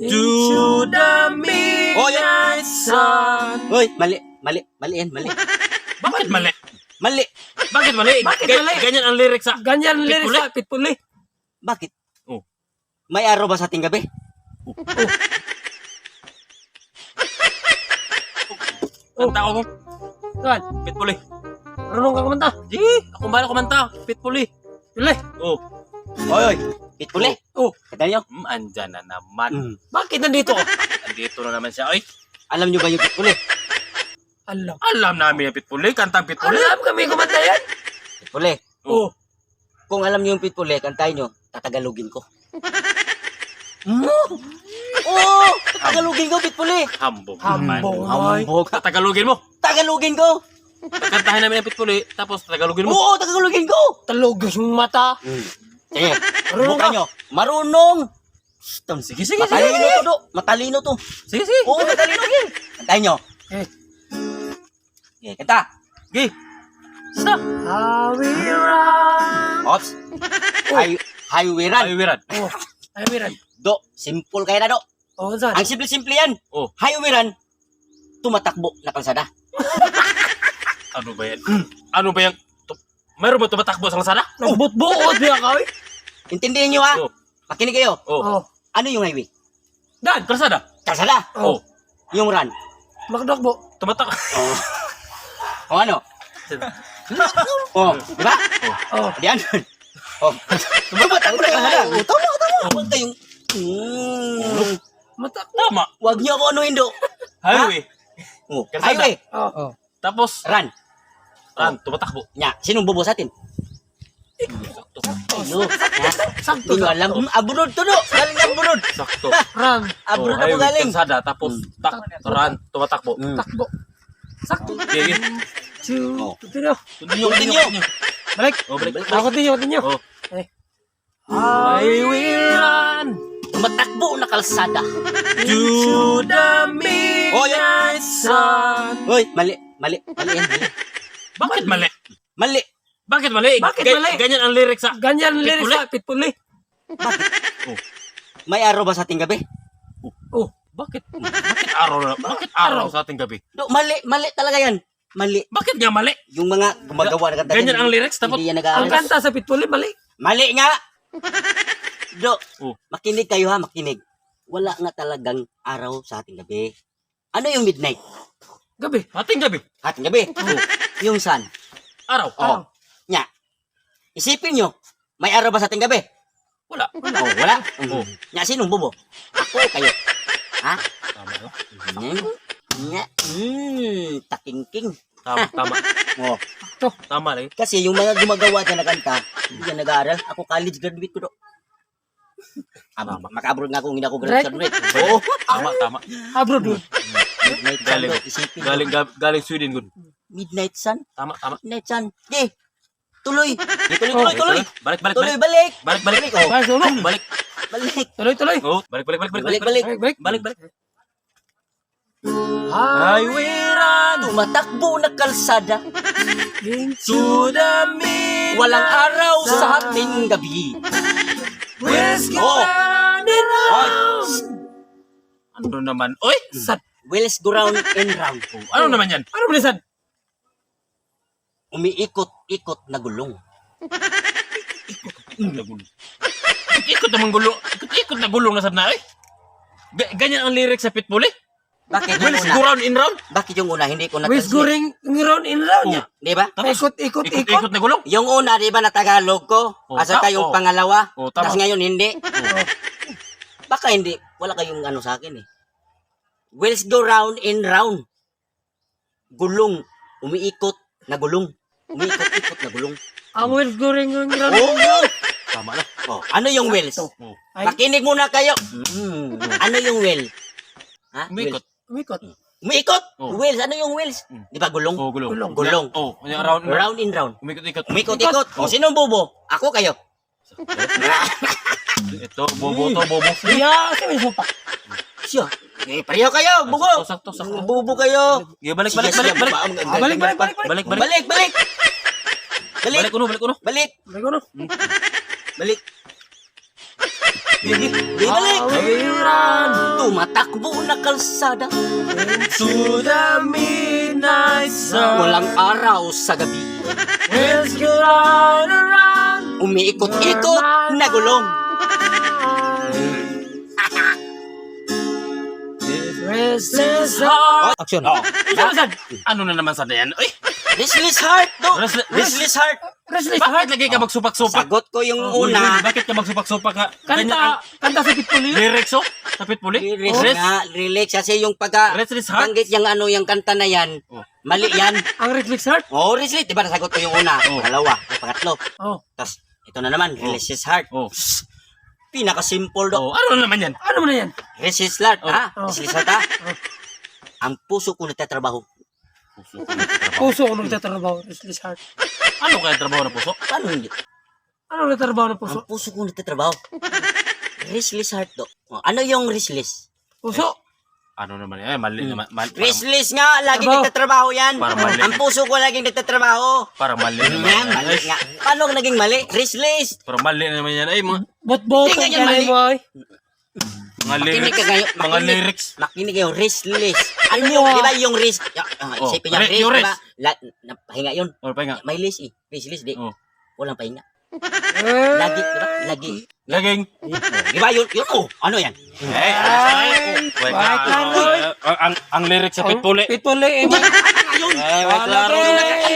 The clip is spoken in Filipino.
into the midnight sun. Hoy, mali yan. Bakit mali? Mali. Bakit mali? Bakit mali? Ganyan ang lyrics sa... Ganyan lirik Pitpuli? sa Pitpuli. Bakit? Oh. May araw ba sa ating gabi? Ang tao mo, Saan? Pitpuli. Marunong ka kumanta? Di, ako ba kumanta? Pitpuli. Pili. Oh. Hoy, Pitpuli. Oh. Kita nyo? Andyan na naman. Bakit nandito ka? Andito na naman siya. Ay, Alam nyo ba yung Pitpuli? Alam. alam namin yung Pitpuli. Kantang Pitpuli. Alam kami kumanta yan. Pitpuli. Oh. Kung alam nyo yung Pitpuli, kantahin nyo, tatagalugin ko. Oo! Tagalugin ko, Pitpuli! Hambog. Hambog. naman. Hambog. Tagalogin mo. Tagalugin ko! Kantahin namin ang Pitpuli. Tapos Tagalogin mo. Oo, tagalugin ko! Talogos yung mata. Sige, Marunong buka ka? nyo. Marunong! Sige, sige, Matalino sige. to, do. Matalino to. Sige, sige. Oo, matalino yun. Kantahin nyo. Eh. Okay, kanta. Sige. Stop. Hawira. Ops. Highway run. Ay, Wiran. Oh. Ay, Miran. Do, simple kaya na, do. Oh, saan? Ang simple-simple yan. Oh. Highway run, tumatakbo na kalsada. Ano ba yan? Ano ba yan? Mayroon ba tumatakbo sa kalsada? Nagbutbuot niya ka, eh. Intindihin nyo, ha? Oh. Makinig kayo. Oh. Oh. Ano yung highway? Dan, kalsada. Kalsada. Oh. Yung run. Magdakbo. Tumatak. Oh. O ano? Oh, di ba? Oh. Diyan. Oh. Tumatakbo na kalsada. Oh, tama. Huwag kayong... Matakbo. Tama. Wag niyo ako anuhin, do. Highway. Oh, Kalsada. highway. Oh. Tapos, Run. tumatakbo. Nya, sinong bobo sa atin? Ayo. Sakto Hindi ko na. alam. Abunod to, do. Galing abunod. Sakto. Ram. Abunod ako highway, galing. kalsada. Tapos, run, tumatakbo. Takbo. Sakto. Sige, sige. Oh. Continue. Continue. Balik. Oh, balik. Continue. Oh. Eh. I will run Tumatakbo na kalsada. to the midnight sun. Hoy, mali yan, mali. Bakit mali? Mali. Bakit mali? Bakit mali? Ganyan ang lyrics sa... Ganyan lirik Pitpuli? sa Pitpuli. May araw ba sa ating gabi? Oh. Bakit? Bakit araw na? Bakit araw sa ating gabi? Do, mali talaga yan. Mali. Bakit nga mali? Yung mga gumagawa na kanta. Ganyan ang lyrics, tapos... Hindi yan Ang nag-aaral. kanta sa Pitpuli, mali. Mali nga. Do, Oh. makinig kayo ha, makinig. Wala nga talagang araw sa ating gabi. Ano yung midnight? Gabi. Ating gabi. Ating gabi. Yung sun. Araw. Oh. Nya. Isipin nyo, may araw ba sa ating gabi? Wala. Oh, wala. Oh. Nya, sinong bobo? Ako, kayo. Ha? Tama ba? Nya. Takingking. Tama. Oh. Tama rin. Kasi yung mga gumagawa dyan na kanta, hindi yan nag-aaral. Ako college graduate ko do. Maka-abroad nga ako, hindi ako graduate. Oo. Tama. Abroad doon. Midnight sun Galing. do, isipin. Galing Sweden good. Midnight sun? Tama. Midnight sun. Di. Tuloy. Tuloy. Balik. Tuloy, balik. Balik. Oh, Balik, tulong. Balik. balik. Tuloy. Oh, balik. Balik. Balik. Highway run. Tumatakbo na kalsada. To the midnight. Walang araw sa ating gabi. Where's Oh. Ano naman? Oy! Sad. Wheels go round and round. Ano naman yan? Ano ba sad? Umiikot-ikot na gulong. Ikot naman gulong. Ikot na gulong na sad na eh. Ganyan ang lyrics sa Pitpuli? Bakit yung Wheels una? go round in round? Bakit yung una? Hindi ko Wis na-translate. goring round in round niya. Di ba? Ikot. Ikot na gulong? Yung una, di ba, na Tagalog ko? Oh, Asa kayong oh. pangalawa? Oh, tama. Tapos ngayon, hindi. Oh. Baka hindi. Wala kayong ano sa akin eh. Wheels go round and round. Gulong. Umiikot na gulong. Umiikot-ikot na gulong. Ang wis goring round in Oh! round. Tama na. Oh, ano yung wheels? Oh. Ay, Makinig muna kayo. Ano yung wheel? Ha? Umikot. umikot. Umiikot. Oh. Wheels. Ano yung wheels? Di ba gulong? Oh, gulong. Gulong. Oh, yung round. Round and round. Umikot-ikot. Umikot-ikot. O, sinong bobo? Ako kayo. Ito, bobo to, bobo. Iya, kami sopa. Siya. Eh, pareho kayo. Bubo. Sakto. Bubo kayo. Yeah, balik. Balik. Balik. Balik uno. Balik. Balik ko no. Balik. Sige. Balik. Awiran. tumatakbo na kalsada. To the midnight sun. Walang araw sa gabi. Wheels go round and round. Umiikot-ikot na gulong. Restless heart. Action. Ano na naman sa yan? Uy, Restless heart, do. Restless heart. Restless heart. bakit lagi ka magsupak-supak? Sagot ko yung Uy, una. bakit ka magsupak-supak ka? Ganyan ang Kanta sa pitpuli. lyrics, oh? Sa pitpuli? Relax nga, relax. Kasi yung pagka Restless heart? banggit yung ano, yung kanta na yan, Oh. mali yan. Ang restless heart. Oh, restless. Diba nasagot ko yung una? Oh. Pangalawa, pangatlo. Oh. Tapos, ito na naman, restless heart. Oh. Pinaka-simple do. Oh, ano na naman yan? Ano mo na yan? Restless heart, Oh. ha? Oh. Restless heart, ha? Ang puso ko nagtatrabaho. Puso ko nagtatrabaho. Restless heart. Ano kaya trabaho ng puso? Paano hindi? Ano nagtatrabaho ng puso? Ang puso ko nagtatrabaho. Restless heart do. Oh, ano yung restless? Puso. Ano naman yan? Mali naman. Restless nga, laging Trabaho. nagtatrabaho yan. Para mali. Ang puso ko laging nagtatrabaho. Parang mali Yan, naman. mali nga. Paano naging mali? Restless. Parang mali naman yan. Ay, Bot-bot. Hindi nga yan Ang mali. mo ay. mga Makinig lyrics. ka kayo. Mga lyrics. Makinig kayo, restless. Ano yung, di ba yung risk? Oh, Isipin yung risk, yung di ba? Pahinga yun. Ano pa nga? May list eh. Restless, di. Oh. Walang pahinga. Eh. Lagi, di ba? Lagi. Laging. Di ba yun? Yun, oh. Ano yan? Ay, wait Wait lang, Roy. ang lyrics sa pitpuli. Pitpuli. Yun. Ay, wait lang, Roy. Lagi.